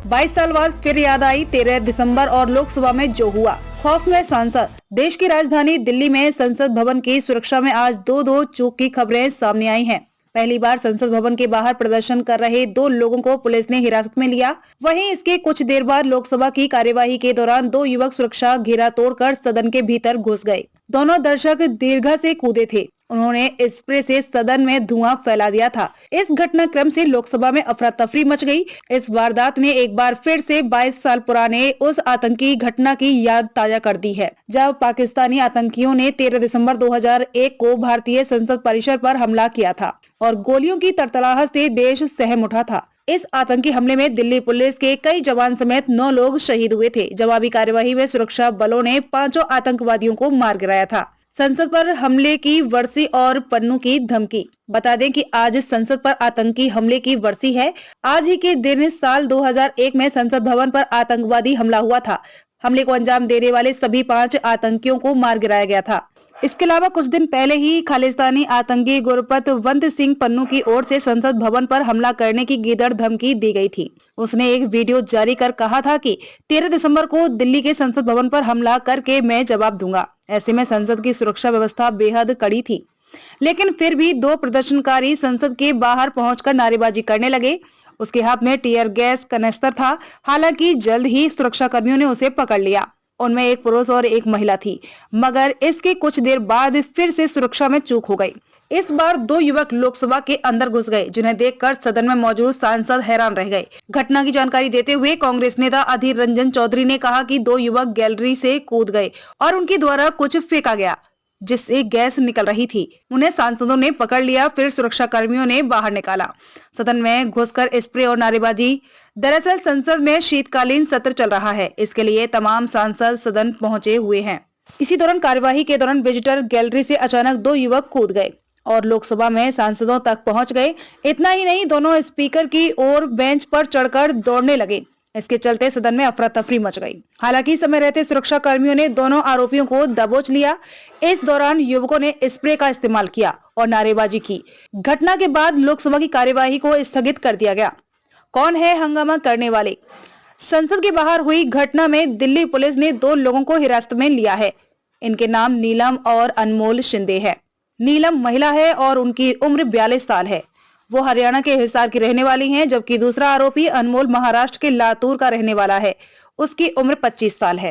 22 साल बाद फिर याद आई 13 दिसंबर और लोकसभा में जो हुआ। खौफ में सांसद। देश की राजधानी दिल्ली में संसद भवन की सुरक्षा में आज दो चूक की खबरें सामने आई हैं। पहली बार संसद भवन के बाहर प्रदर्शन कर रहे 2 लोगों को पुलिस ने हिरासत में लिया। वहीं इसके कुछ देर बाद लोकसभा की कार्यवाही के दौरान 2 युवक सुरक्षा घेरा तोड़कर सदन के भीतर घुस गए। दोनों दर्शक दीर्घा से कूदे थे। उन्होंने स्प्रे से सदन में धुआं फैला दिया था। इस घटनाक्रम से लोकसभा में अफरा तफरी मच गई। इस वारदात ने एक बार फिर से 22 साल पुराने उस आतंकी घटना की याद ताजा कर दी है, जब पाकिस्तानी आतंकियों ने 13 दिसंबर 2001 को भारतीय संसद परिसर पर हमला किया था और गोलियों की तड़तड़ाहट से देश सहम उठा था। इस आतंकी हमले में दिल्ली पुलिस के कई जवान समेत 9 लोग शहीद हुए थे। जवाबी कार्यवाही में सुरक्षा बलों ने 5 आतंकवादियों को मार गिराया था। संसद पर हमले की वर्षी और पन्नू की धमकी। बता दें कि आज संसद पर आतंकी हमले की वर्षी है। आज ही के दिन साल 2001 में संसद भवन पर आतंकवादी हमला हुआ था। हमले को अंजाम देने वाले सभी 5 आतंकियों को मार गिराया गया था। इसके अलावा कुछ दिन पहले ही खालिस्तानी आतंकी गुरपतवंत सिंह पन्नू की ओर से संसद भवन पर हमला करने की गीदड़ धमकी दी गई थी। उसने एक वीडियो जारी कर कहा था कि 13 दिसंबर को दिल्ली के संसद भवन पर हमला करके मैं जवाब दूंगा। ऐसे में संसद की सुरक्षा व्यवस्था बेहद कड़ी थी, लेकिन फिर भी 2 प्रदर्शनकारी संसद के बाहर पहुंचकर नारेबाजी करने लगे। उसके हाथ में टीयर गैस कनेस्टर था। हालांकि जल्द ही सुरक्षा कर्मियों ने उसे पकड़ लिया। उनमें एक पुरुष और एक महिला थी, मगर इसके कुछ देर बाद फिर से सुरक्षा में चूक हो गई। इस बार 2 युवक लोकसभा के अंदर घुस गए, जिन्हें देखकर सदन में मौजूद सांसद हैरान रह गए। घटना की जानकारी देते हुए कांग्रेस नेता अधीर रंजन चौधरी ने कहा कि 2 युवक गैलरी से कूद गए और उनके द्वारा कुछ फेंका गया, जिससे गैस निकल रही थी। उन्हें सांसदों ने पकड़ लिया, फिर सुरक्षा कर्मियों ने बाहर निकाला। सदन में घुसकर स्प्रे और नारेबाजी। दरअसल संसद में शीतकालीन सत्र चल रहा है, इसके लिए तमाम सांसद सदन पहुंचे हुए हैं। इसी दौरान कार्यवाही के दौरान विजिटर गैलरी से अचानक 2 युवक कूद गए और लोकसभा में सांसदों तक पहुंच गए। इतना ही नहीं, दोनों स्पीकर की ओर बेंच पर चढ़कर दौड़ने लगे। इसके चलते सदन में अफरा तफरी मच गई। हालांकि समय रहते सुरक्षा कर्मियों ने दोनों आरोपियों को दबोच लिया। इस दौरान युवकों ने स्प्रे का इस्तेमाल किया और नारेबाजी की। घटना के बाद लोकसभा की कार्यवाही को स्थगित कर दिया गया। कौन है हंगामा करने वाले? संसद के बाहर हुई घटना में दिल्ली पुलिस ने 2 लोगों को हिरासत में लिया है। इनके नाम नीलम और अनमोल शिंदे है। नीलम महिला है और उनकी उम्र 42 साल है। वो हरियाणा के हिसार की रहने वाली हैं, जबकि दूसरा आरोपी अनमोल महाराष्ट्र के लातूर का रहने वाला है। उसकी उम्र 25 साल है।